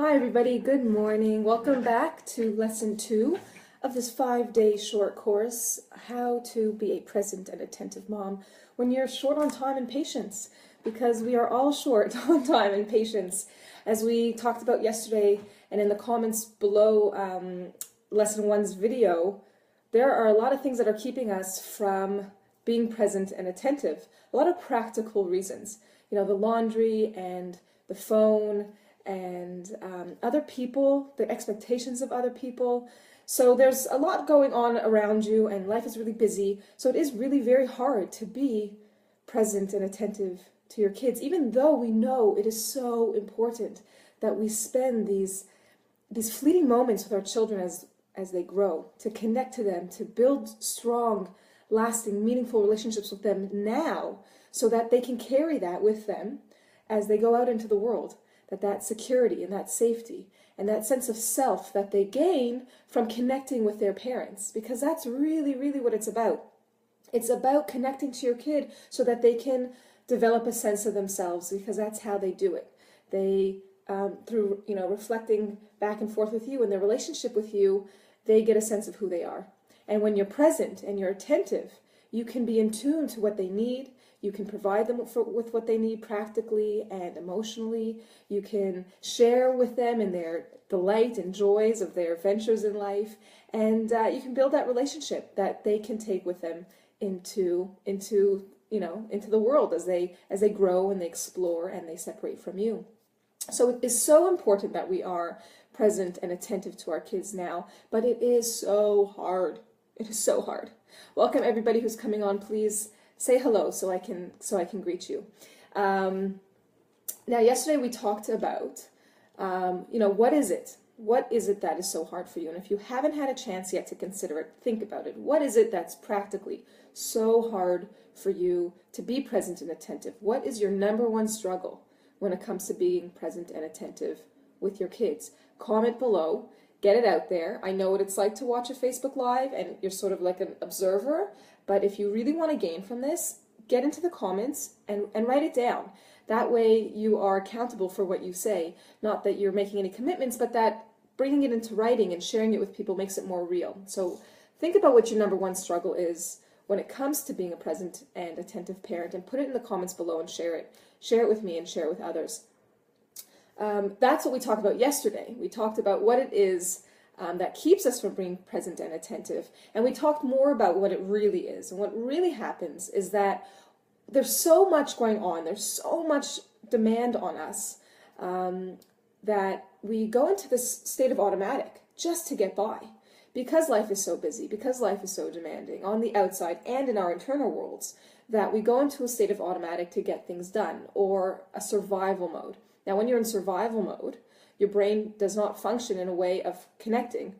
Hi everybody, good morning. Welcome back to lesson 2 of this 5-day short course, How to be a Present and Attentive Mom when you're short on time and patience, because we are all short on time and patience. As we talked about yesterday and in the comments below lesson 1's video, there are a lot of things that are keeping us from being present and attentive. A lot of practical reasons. You know, the laundry and the phone and other people, the expectations of other people. So there's a lot going on around you and life is really busy. So it is really very hard to be present and attentive to your kids, even though we know it is so important that we spend these fleeting moments with our children as they grow, to connect to them, to build strong, lasting, meaningful relationships with them now so that they can carry that with them as they go out into the world. That security and that safety and that sense of self that they gain from connecting with their parents, because that's really, really what it's about. It's about connecting to your kid so that they can develop a sense of themselves, because that's how they do it. They, through reflecting back and forth with you and their relationship with you, they get a sense of who they are. And when you're present and you're attentive, you can be in tune to what they need. You can provide them with what they need practically and emotionally. You can share with them in their delight and joys of their ventures in life. And you can build that relationship that they can take with them into the world as they grow and they explore and they separate from you. So it is so important that we are present and attentive to our kids now, but it is so hard. It is so hard. Welcome everybody who's coming on. Please say hello so I can greet you. Now, yesterday we talked about, what is it? What is it that is so hard for you? And if you haven't had a chance yet to consider it, think about it. What is it that's practically so hard for you to be present and attentive? What is your number one struggle when it comes to being present and attentive with your kids? Comment below. Get it out there. I know what it's like to watch a Facebook Live and you're sort of like an observer, but if you really want to gain from this, get into the comments and write it down. That way you are accountable for what you say. Not that you're making any commitments, but that bringing it into writing and sharing it with people makes it more real. So think about what your number one struggle is when it comes to being a present and attentive parent, and put it in the comments below and share it. Share it with me and share it with others. That's what we talked about yesterday. We talked about what it is that keeps us from being present and attentive. And we talked more about what it really is. And what really happens is that there's so much going on. There's so much demand on us that we go into this state of automatic just to get by. Because life is so busy, because life is so demanding on the outside and in our internal worlds, that we go into a state of automatic to get things done, or a survival mode. Now, when you're in survival mode, your brain does not function in a way of connecting.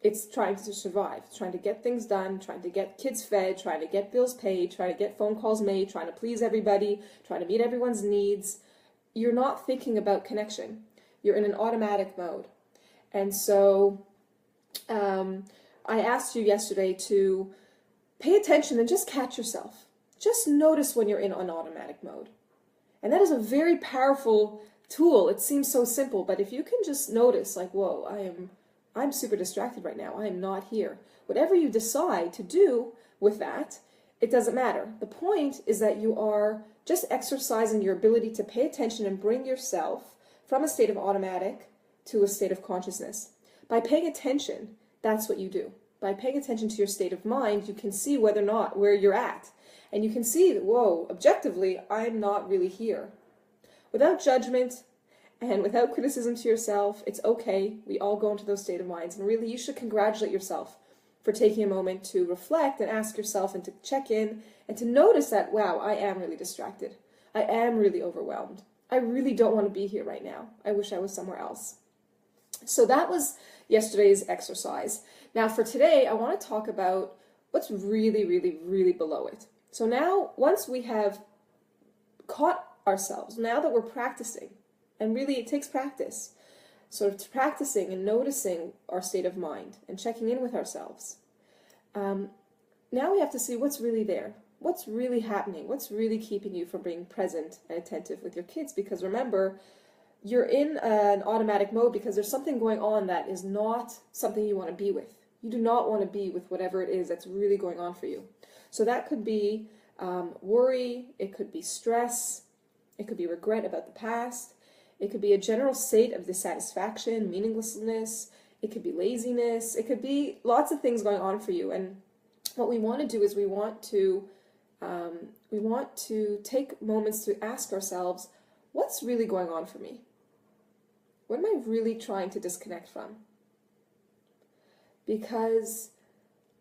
It's trying to survive, trying to get things done, trying to get kids fed, trying to get bills paid, trying to get phone calls made, trying to please everybody, trying to meet everyone's needs. You're not thinking about connection. You're in an automatic mode. And so I asked you yesterday to pay attention and just catch yourself. Just notice when you're in an automatic mode. And that is a very powerful tool. It seems so simple, but if you can just notice, like, whoa, I'm super distracted right now. I am not here. Whatever you decide to do with that, it doesn't matter. The point is that you are just exercising your ability to pay attention and bring yourself from a state of automatic to a state of consciousness. By paying attention, that's what you do. By paying attention to your state of mind, you can see whether or not where you're at. And you can see that, whoa, objectively, I'm not really here. Without judgment and without criticism to yourself, it's okay. We all go into those state of minds. And really, you should congratulate yourself for taking a moment to reflect and ask yourself and to check in and to notice that, wow, I am really distracted. I am really overwhelmed. I really don't want to be here right now. I wish I was somewhere else. So that was yesterday's exercise. Now for today, I want to talk about what's really, really, really below it. So now, once we have caught ourselves, now that we're practicing, and really it takes practice, sort of practicing and noticing our state of mind and checking in with ourselves. Now we have to see what's really there, what's really happening, what's really keeping you from being present and attentive with your kids, because remember, you're in an automatic mode because there's something going on that is not something you want to be with. You do not want to be with whatever it is that's really going on for you. So that could be worry, it could be stress, it could be regret about the past, it could be a general state of dissatisfaction, meaninglessness, it could be laziness, it could be lots of things going on for you. And what we want to do is we want to take moments to ask ourselves, what's really going on for me? What am I really trying to disconnect from? Because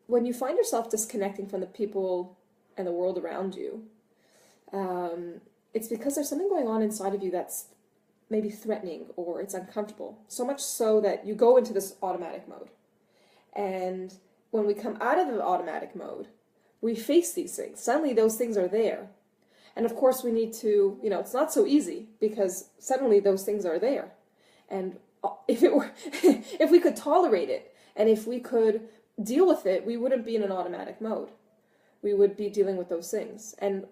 when you find yourself disconnecting from the people and the world around you, it's because there's something going on inside of you that's maybe threatening or it's uncomfortable. So much so that you go into this automatic mode. And when we come out of the automatic mode, we face these things. Suddenly those things are there. And of course we need to, it's not so easy because suddenly those things are there. And if we could tolerate it and if we could deal with it, we wouldn't be in an automatic mode. We would be dealing with those things and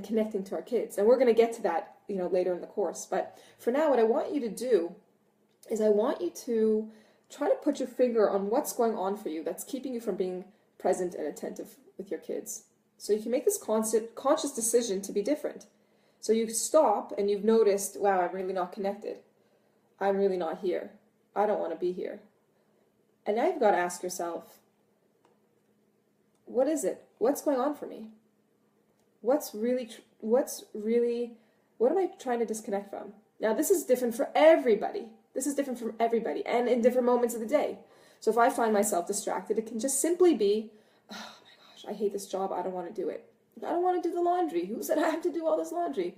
connecting to our kids. And we're going to get to that, later in the course. But for now, what I want you to do is I want you to try to put your finger on what's going on for you that's keeping you from being present and attentive with your kids. So you can make this conscious decision to be different. So you stop and you've noticed, wow, I'm really not connected. I'm really not here. I don't want to be here. And now you've got to ask yourself, what is it? What's going on for me? What am I trying to disconnect from? Now, this is different for everybody. This is different from everybody and in different moments of the day. So if I find myself distracted, it can just simply be, oh my gosh, I hate this job. I don't want to do it. I don't want to do the laundry. Who said I have to do all this laundry?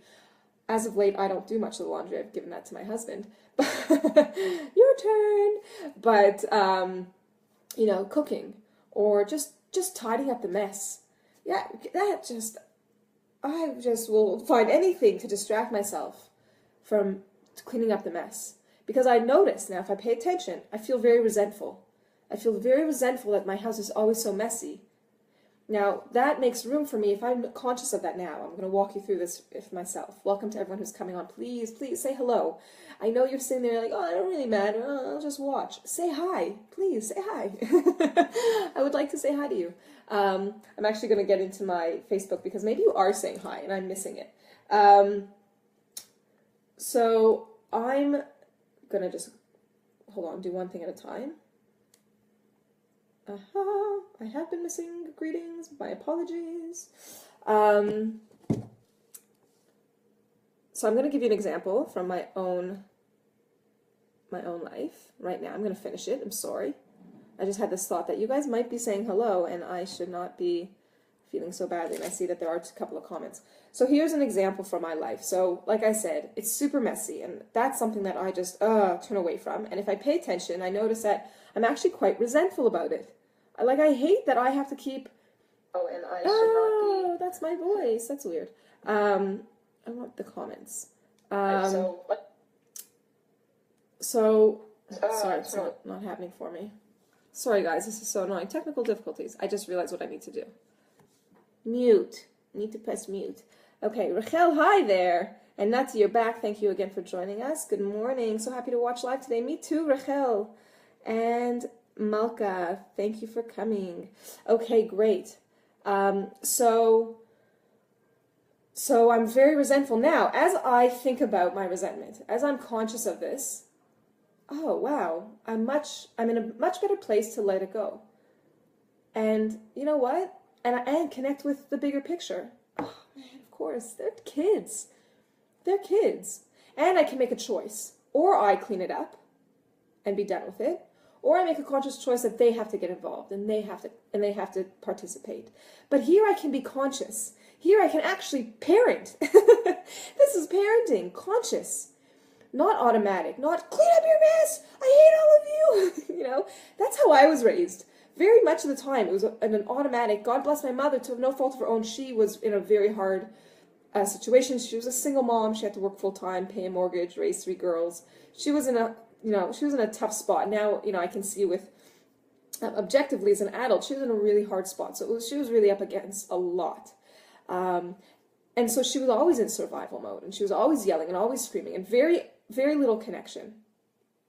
As of late, I don't do much of the laundry. I've given that to my husband. Your turn. But, cooking or just tidying up the mess. Yeah, I just will find anything to distract myself from cleaning up the mess. Because I notice now, if I pay attention, I feel very resentful. I feel very resentful that my house is always so messy. Now, that makes room for me, if I'm conscious of that now, I'm going to walk you through this for myself. Welcome to everyone who's coming on. Please say hello. I know you're sitting there like, oh, I don't really matter. Oh, I'll just watch. Say hi. Please, say hi. I would like to say hi to you. I'm actually going to get into my Facebook because maybe you are saying hi and I'm missing it. So I'm going to just, hold on, do one thing at a time. I have been missing greetings. My apologies. So I'm going to give you an example from my own life right now. I'm going to finish it. I'm sorry. I just had this thought that you guys might be saying hello and I should not be feeling so badly. And I see that there are a couple of comments. So here's an example from my life. So like I said, it's super messy and that's something that I just turn away from. And if I pay attention, I notice that I'm actually quite resentful about it. I hate that I have to keep... Oh, and I should not be... Oh, that's my voice. That's weird. I want the comments. Sorry, it's not happening for me. Sorry, guys. This is so annoying. Technical difficulties. I just realized what I need to do. Mute. I need to press mute. Okay, Rachel, hi there. And Nati, you're back. Thank you again for joining us. Good morning. So happy to watch live today. Me too, Rachel. And... Malka, thank you for coming. Okay, great. So I'm very resentful now. As I think about my resentment, as I'm conscious of this, oh wow, I'm in a much better place to let it go. And you know what? And connect with the bigger picture. Oh man, of course, they're kids. They're kids. And I can make a choice. Or I clean it up and be done with it. Or I make a conscious choice that they have to get involved and they have to participate. But here I can be conscious. Here I can actually parent. This is parenting, conscious, not automatic, not clean up your mess. I hate all of you. That's how I was raised. Very much of the time, it was an automatic. God bless my mother, to no fault of her own. She was in a very hard situation. She was a single mom. She had to work full time, pay a mortgage, raise 3 girls. She was in a tough spot. Now, I can see with, objectively as an adult, she was in a really hard spot. So she was really up against a lot. And so she was always in survival mode and she was always yelling and always screaming and very very little connection.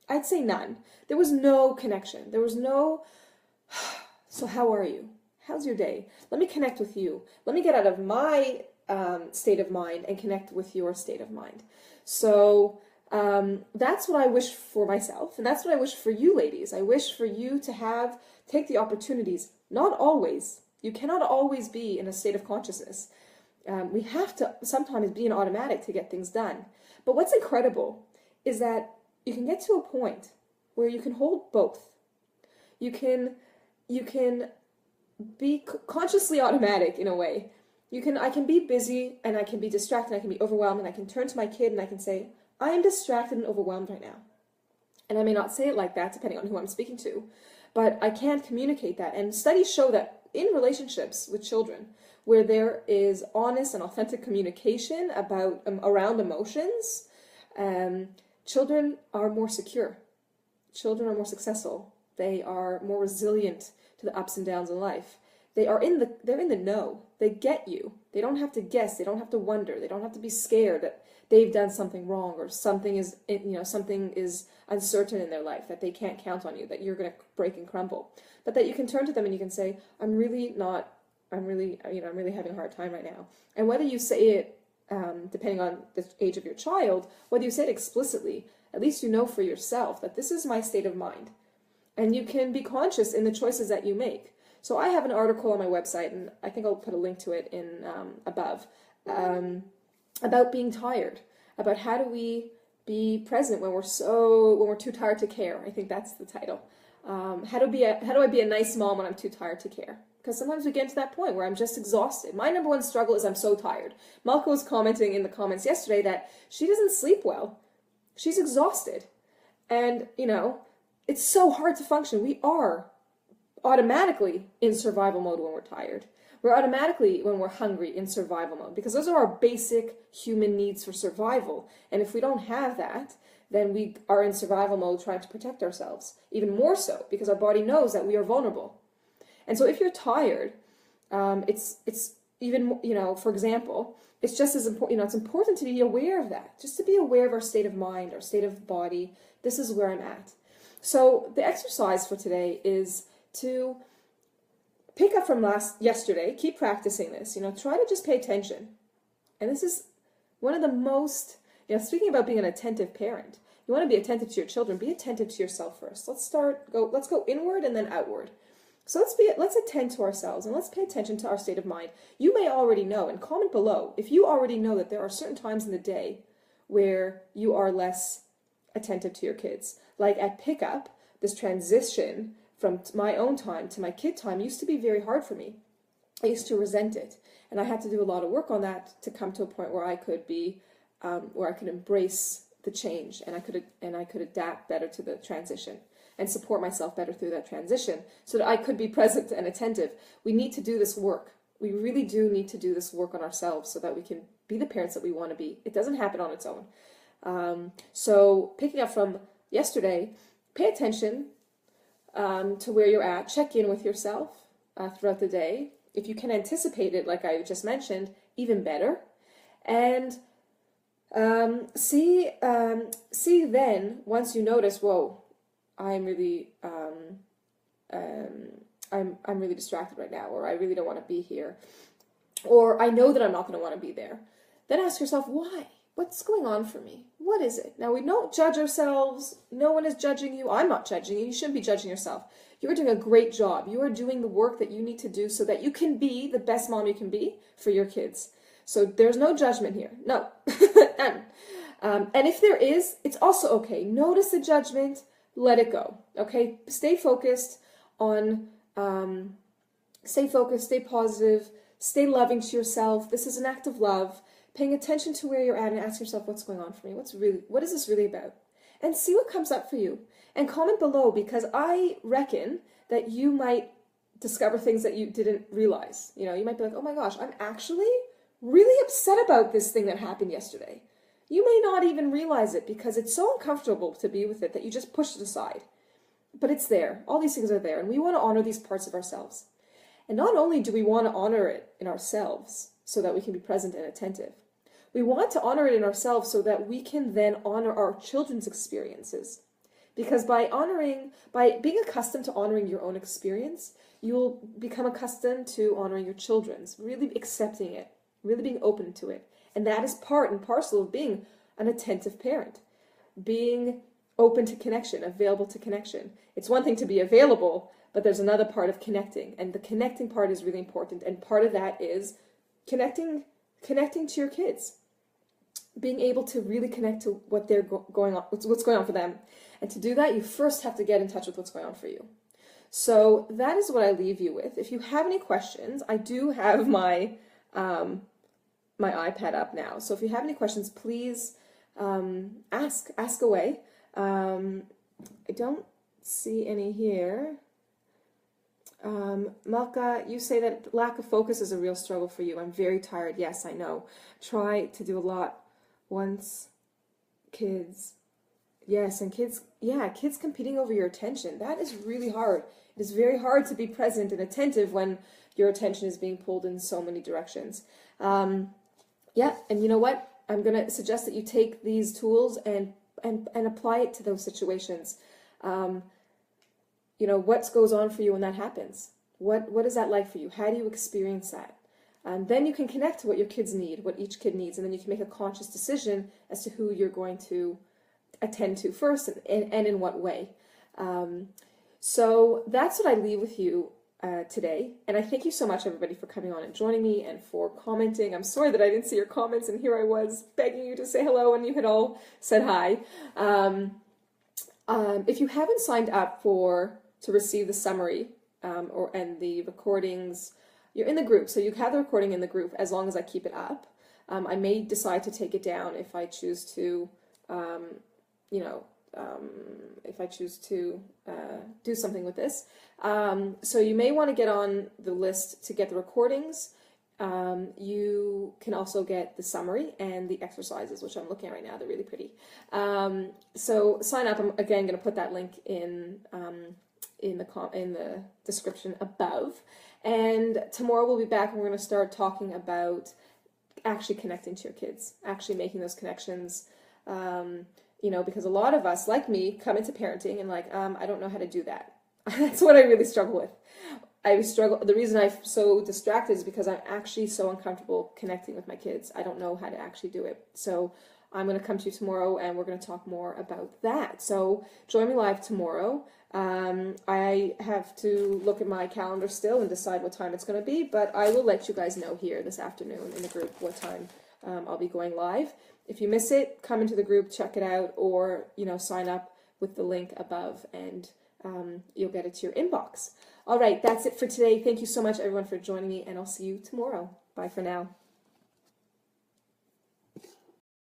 I'd say none. There was no connection. There was no, so how are you? How's your day? Let me connect with you. Let me get out of my state of mind and connect with your state of mind. So that's what I wish for myself, and that's what I wish for you ladies. I wish for you to take the opportunities. Not always. You cannot always be in a state of consciousness. We have to sometimes be in automatic to get things done. But what's incredible is that you can get to a point where you can hold both. You can be consciously automatic in a way. I can be busy and I can be distracted, and I can be overwhelmed, and I can turn to my kid and I can say, I am distracted and overwhelmed right now. And I may not say it like that depending on who I'm speaking to, but I can communicate that. And studies show that in relationships with children, where there is honest and authentic communication about around emotions, children are more secure. Children are more successful. They are more resilient to the ups and downs in life. They're in the know. They get you. They don't have to guess. They don't have to wonder. They don't have to be scared that they've done something wrong, or something is uncertain in their life, that they can't count on you, that you're going to break and crumble. But that you can turn to them and you can say, I'm really having a hard time right now. And whether you say it, depending on the age of your child, whether you say it explicitly, at least you know for yourself that this is my state of mind. And you can be conscious in the choices that you make. So I have an article on my website, and I think I'll put a link to it in above, about being tired, about how do we be present when we're too tired to care. I think that's the title. How do I be a nice mom when I'm too tired to care? Because sometimes we get to that point where I'm just exhausted. My number one struggle is I'm so tired. Malka was commenting in the comments yesterday that she doesn't sleep well. She's exhausted. And, it's so hard to function. We are automatically in survival mode when we're tired. We're automatically, when we're hungry, in survival mode, because those are our basic human needs for survival. And if we don't have that, then we are in survival mode trying to protect ourselves. Even more so, because our body knows that we are vulnerable. And so if you're tired, it's even, for example, it's just as important, it's important to be aware of that, just to be aware of our state of mind, our state of body. This is where I'm at. So the exercise for today is to pick up from yesterday, keep practicing this, try to just pay attention. And this is one of the most, speaking about being an attentive parent, you want to be attentive to your children, be attentive to yourself first. Let's go inward and then outward. So let's attend to ourselves and let's pay attention to our state of mind. You may already know, and comment below if you already know that there are certain times in the day where you are less attentive to your kids. Like at pickup, this transition from my own time to my kid time used to be very hard for me. I used to resent it, and I had to do a lot of work on that to come to a point where I could embrace the change, and I could adapt better to the transition and support myself better through that transition so that I could be present and attentive. We need to do this work. We really do need to do this work on ourselves so that we can be the parents that we want to be. It doesn't happen on its own. So picking up from yesterday, pay attention to where you're at. Check in with yourself throughout the day. If you can anticipate it, like I just mentioned, even better. And see then, once you notice, whoa, I'm really I'm really distracted right now, or I really don't want to be here, or I know that I'm not going to want to be there. Then ask yourself, why? What's going on for me? What is it? Now, we don't judge ourselves. No one is judging you. I'm not judging you. You shouldn't be judging yourself. You are doing a great job. You are doing the work that you need to do so that you can be the best mom you can be for your kids. So there's no judgment here. No. None. And if there is, it's also okay. Notice the judgment. Let it go. Okay? Stay focused on, stay positive, stay loving to yourself. This is an act of love. Paying attention to where you're at and ask yourself, what's going on for me? What is this really about? And see what comes up for you. And comment below, because I reckon that you might discover things that you didn't realize. You might be like, oh my gosh, I'm actually really upset about this thing that happened yesterday. You may not even realize it because it's so uncomfortable to be with it that you just push it aside. But it's there. All these things are there. And we want to honor these parts of ourselves. And not only do we want to honor it in ourselves so that we can be present and attentive, we want to honor it in ourselves so that we can then honor our children's experiences. Because by being accustomed to honoring your own experience, you'll become accustomed to honoring your children's, really accepting it, really being open to it. And that is part and parcel of being an attentive parent, being open to connection, available to connection. It's one thing to be available, but there's another part of connecting. And the connecting part is really important. And part of that is connecting to your kids, being able to really connect to what they're going on, what's going on for them. And to do that, you first have to get in touch with what's going on for you. So that is what I leave you with. If you have any questions, I do have my my iPad up now. So if you have any questions, please ask away. I don't see any here. Malka, you say that lack of focus is a real struggle for you. I'm very tired. Yes, I know. Try to do a lot once kids. Yes, and kids competing over your attention. That is really hard. It is very hard to be present and attentive when your attention is being pulled in so many directions. Yeah, and you know what? I'm going to suggest that you take these tools and apply it to those situations. You know, what goes on for you when that happens? What is that like for you? How do you experience that? Then you can connect to what your kids need, what each kid needs, and then you can make a conscious decision as to who you're going to attend to first and in what way. So that's what I leave with you today. And I thank you so much, everybody, for coming on and joining me and for commenting. I'm sorry that I didn't see your comments, and here I was begging you to say hello, and you had all said hi. If you haven't signed up to receive the summary and the recordings, you're in the group, so you have the recording in the group as long as I keep it up. I may decide to take it down if I choose to, if I choose to do something with this. So you may want to get on the list to get the recordings. You can also get the summary and the exercises, which I'm looking at right now. They're really pretty. So sign up. I'm again going to put that link in the description above. And tomorrow we'll be back and we're going to start talking about actually connecting to your kids, actually making those connections. Because a lot of us, like me, come into parenting and I don't know how to do that. That's what I really struggle with. The reason I'm so distracted is because I'm actually so uncomfortable connecting with my kids. I don't know how to actually do it. So I'm going to come to you tomorrow and we're going to talk more about that. So join me live tomorrow. I have to look at my calendar still and decide what time it's going to be, but I will let you guys know here this afternoon in the group what time I'll be going live. If you miss it, come into the group, check it out, or sign up with the link above and you'll get it to your inbox. All right, that's it for today. Thank you so much, everyone, for joining me, and I'll see you tomorrow. Bye for now.